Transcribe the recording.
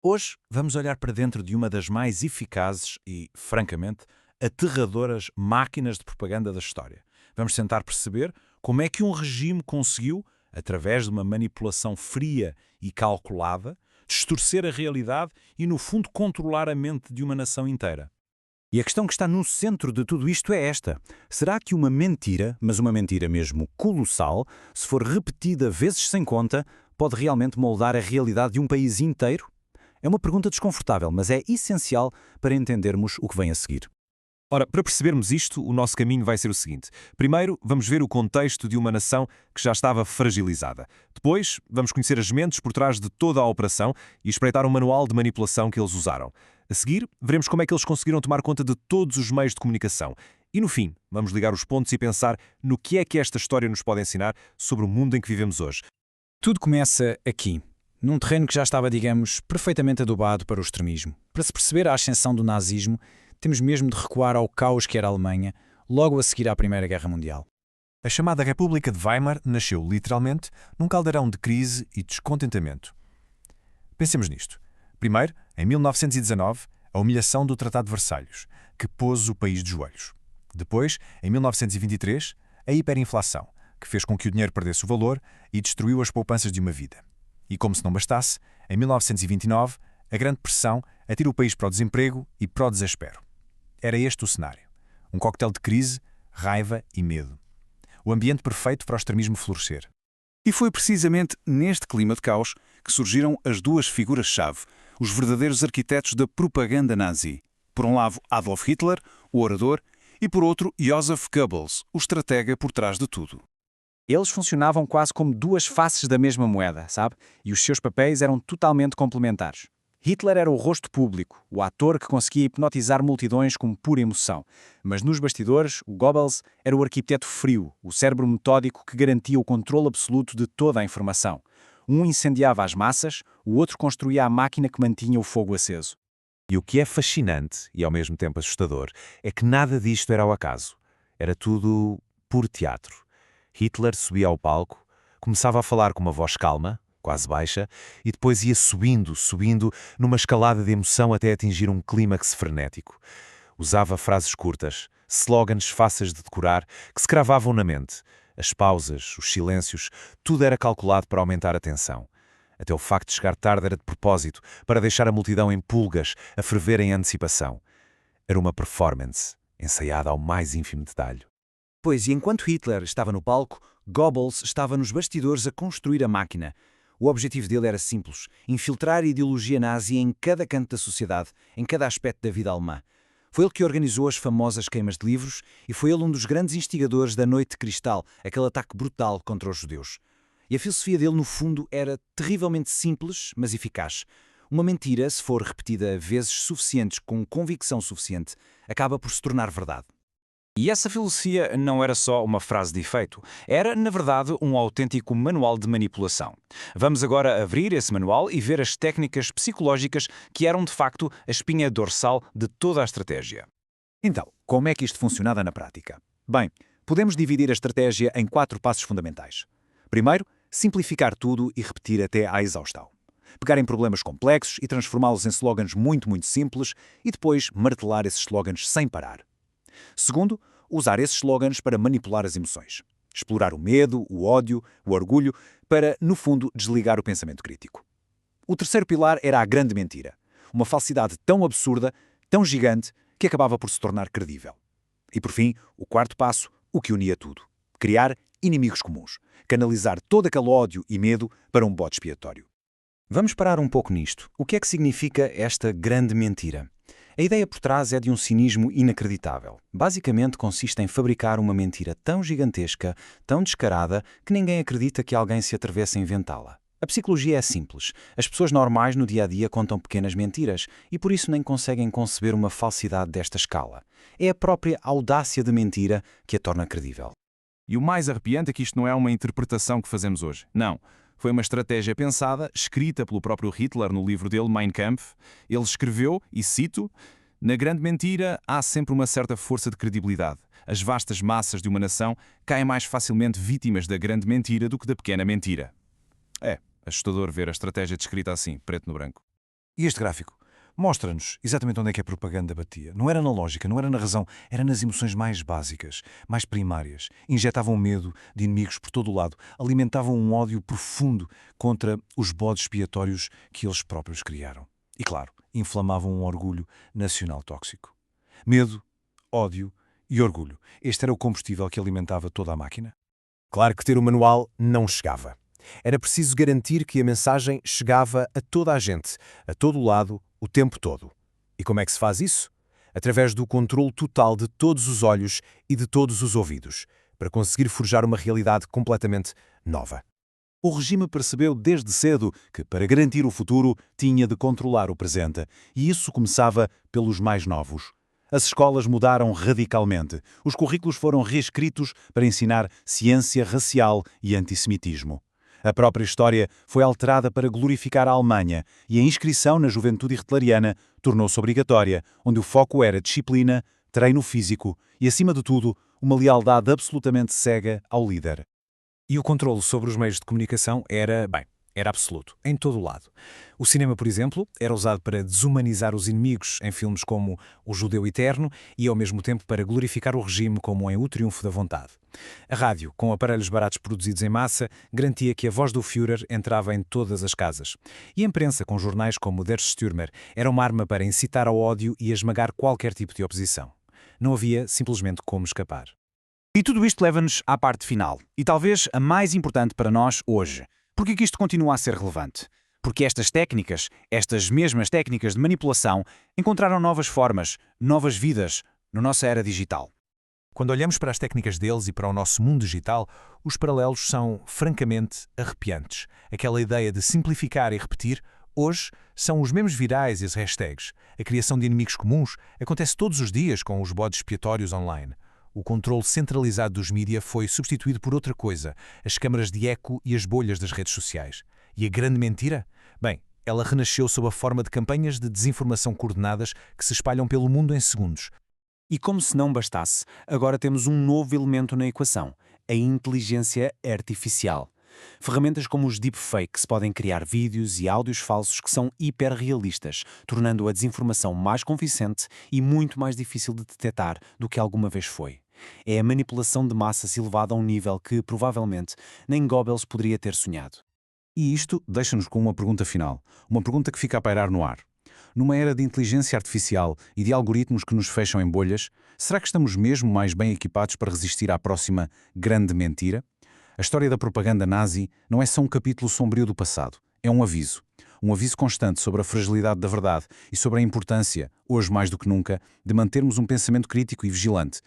Hoje vamos olhar para dentro de uma das mais eficazes e, francamente, aterradoras máquinas de propaganda da história. Vamos tentar perceber como é que um regime conseguiu, através de uma manipulação fria e calculada, distorcer a realidade e, no fundo, controlar a mente de uma nação inteira. E a questão que está no centro de tudo isto é esta. Será que uma mentira, mas uma mentira mesmo colossal, se for repetida vezes sem conta, pode realmente moldar a realidade de um país inteiro? É uma pergunta desconfortável, mas é essencial para entendermos o que vem a seguir. Ora, para percebermos isto, o nosso caminho vai ser o seguinte. Primeiro, vamos ver o contexto de uma nação que já estava fragilizada. Depois, vamos conhecer as mentes por trás de toda a operação e espreitar um manual de manipulação que eles usaram. A seguir, veremos como é que eles conseguiram tomar conta de todos os meios de comunicação. E no fim, vamos ligar os pontos e pensar no que é que esta história nos pode ensinar sobre o mundo em que vivemos hoje. Tudo começa aqui, num terreno que já estava, digamos, perfeitamente adubado para o extremismo. Para se perceber a ascensão do nazismo, temos mesmo de recuar ao caos que era a Alemanha, logo a seguir à Primeira Guerra Mundial. A chamada República de Weimar nasceu literalmente num caldeirão de crise e descontentamento. Pensemos nisto. Primeiro, em 1919, a humilhação do Tratado de Versalhes, que pôs o país de joelhos. Depois, em 1923, a hiperinflação, que fez com que o dinheiro perdesse o valor e destruiu as poupanças de uma vida. E como se não bastasse, em 1929, a Grande Depressão atira o país para o desemprego e para o desespero. Era este o cenário. Um coquetel de crise, raiva e medo. O ambiente perfeito para o extremismo florescer. E foi precisamente neste clima de caos que surgiram as duas figuras-chave, os verdadeiros arquitetos da propaganda nazi. Por um lado, Adolf Hitler, o orador, e por outro, Joseph Goebbels, o estratega por trás de tudo. Eles funcionavam quase como duas faces da mesma moeda, sabe? E os seus papéis eram totalmente complementares. Hitler era o rosto público, o ator que conseguia hipnotizar multidões com pura emoção. Mas nos bastidores, o Goebbels era o arquiteto frio, o cérebro metódico que garantia o controle absoluto de toda a informação. Um incendiava as massas, o outro construía a máquina que mantinha o fogo aceso. E o que é fascinante e ao mesmo tempo assustador é que nada disto era ao acaso. Era tudo puro teatro. Hitler subia ao palco, começava a falar com uma voz calma, quase baixa, e depois ia subindo, numa escalada de emoção até atingir um clímax frenético. Usava frases curtas, slogans fáceis de decorar, que se cravavam na mente. As pausas, os silêncios, tudo era calculado para aumentar a tensão. Até o facto de chegar tarde era de propósito, para deixar a multidão em pulgas, a ferver em antecipação. Era uma performance, ensaiada ao mais ínfimo detalhe. Pois, e enquanto Hitler estava no palco, Goebbels estava nos bastidores a construir a máquina. O objetivo dele era simples: infiltrar a ideologia nazi em cada canto da sociedade, em cada aspecto da vida alemã. Foi ele que organizou as famosas queimas de livros e foi ele um dos grandes instigadores da Noite de Cristal, aquele ataque brutal contra os judeus. E a filosofia dele, no fundo, era terrivelmente simples, mas eficaz. Uma mentira, se for repetida vezes suficientes com convicção suficiente, acaba por se tornar verdade. E essa filosofia não era só uma frase de efeito, era, na verdade, um autêntico manual de manipulação. Vamos agora abrir esse manual e ver as técnicas psicológicas que eram, de facto, a espinha dorsal de toda a estratégia. Então, como é que isto funcionava na prática? Bem, podemos dividir a estratégia em 4 passos fundamentais. Primeiro, simplificar tudo e repetir até à exaustão. Pegar em problemas complexos e transformá-los em slogans muito simples e depois martelar esses slogans sem parar. Segundo, usar esses slogans para manipular as emoções. Explorar o medo, o ódio, o orgulho, para, no fundo, desligar o pensamento crítico. O terceiro pilar era a grande mentira. Uma falsidade tão absurda, tão gigante, que acabava por se tornar credível. E, por fim, o quarto passo, o que unia tudo. Criar inimigos comuns. Canalizar todo aquele ódio e medo para um bode expiatório. Vamos parar um pouco nisto. O que é que significa esta grande mentira? A ideia por trás é de um cinismo inacreditável. Basicamente consiste em fabricar uma mentira tão gigantesca, tão descarada, que ninguém acredita que alguém se atrevesse a inventá-la. A psicologia é simples. As pessoas normais no dia-a-dia contam pequenas mentiras e por isso nem conseguem conceber uma falsidade desta escala. É a própria audácia de mentira que a torna credível. E o mais arrepiante é que isto não é uma interpretação que fazemos hoje. Não. Foi uma estratégia pensada, escrita pelo próprio Hitler no livro dele, Mein Kampf. Ele escreveu, e cito, "Na grande mentira há sempre uma certa força de credibilidade. As vastas massas de uma nação caem mais facilmente vítimas da grande mentira do que da pequena mentira." É assustador ver a estratégia descrita assim, preto no branco. E este gráfico mostra-nos exatamente onde é que a propaganda batia. Não era na lógica, não era na razão, era nas emoções mais básicas, mais primárias. Injetavam medo de inimigos por todo o lado, alimentavam um ódio profundo contra os bodes expiatórios que eles próprios criaram. E, claro, inflamavam um orgulho nacional tóxico. Medo, ódio e orgulho. Este era o combustível que alimentava toda a máquina. Claro que ter o manual não chegava. Era preciso garantir que a mensagem chegava a toda a gente, a todo o lado, o tempo todo. E como é que se faz isso? Através do controle total de todos os olhos e de todos os ouvidos, para conseguir forjar uma realidade completamente nova. O regime percebeu desde cedo que, para garantir o futuro, tinha de controlar o presente. E isso começava pelos mais novos. As escolas mudaram radicalmente. Os currículos foram reescritos para ensinar ciência racial e antissemitismo. A própria história foi alterada para glorificar a Alemanha e a inscrição na juventude hitleriana tornou-se obrigatória, onde o foco era disciplina, treino físico e, acima de tudo, uma lealdade absolutamente cega ao líder. E o controle sobre os meios de comunicação era absoluto, em todo o lado. O cinema, por exemplo, era usado para desumanizar os inimigos em filmes como O Judeu Eterno e, ao mesmo tempo, para glorificar o regime como em O Triunfo da Vontade. A rádio, com aparelhos baratos produzidos em massa, garantia que a voz do Führer entrava em todas as casas. E a imprensa, com jornais como Der Stürmer, era uma arma para incitar ao ódio e a esmagar qualquer tipo de oposição. Não havia simplesmente como escapar. E tudo isto leva-nos à parte final, e talvez a mais importante para nós hoje. Por que isto continua a ser relevante? Porque estas técnicas, estas mesmas técnicas de manipulação, encontraram novas formas, novas vidas, na nossa era digital. Quando olhamos para as técnicas deles e para o nosso mundo digital, os paralelos são francamente arrepiantes. Aquela ideia de simplificar e repetir, hoje, são os mesmos virais e as hashtags. A criação de inimigos comuns acontece todos os dias com os bodes expiatórios online. O controle centralizado dos mídia foi substituído por outra coisa, as câmaras de eco e as bolhas das redes sociais. E a grande mentira? Bem, ela renasceu sob a forma de campanhas de desinformação coordenadas que se espalham pelo mundo em segundos. E como se não bastasse, agora temos um novo elemento na equação, a inteligência artificial. Ferramentas como os deepfakes podem criar vídeos e áudios falsos que são hiperrealistas, tornando a desinformação mais convincente e muito mais difícil de detectar do que alguma vez foi. É a manipulação de massas elevada a um nível que, provavelmente, nem Goebbels poderia ter sonhado. E isto deixa-nos com uma pergunta final, uma pergunta que fica a pairar no ar. Numa era de inteligência artificial e de algoritmos que nos fecham em bolhas, será que estamos mesmo mais bem equipados para resistir à próxima grande mentira? A história da propaganda nazi não é só um capítulo sombrio do passado, é um aviso constante sobre a fragilidade da verdade e sobre a importância, hoje mais do que nunca, de mantermos um pensamento crítico e vigilante,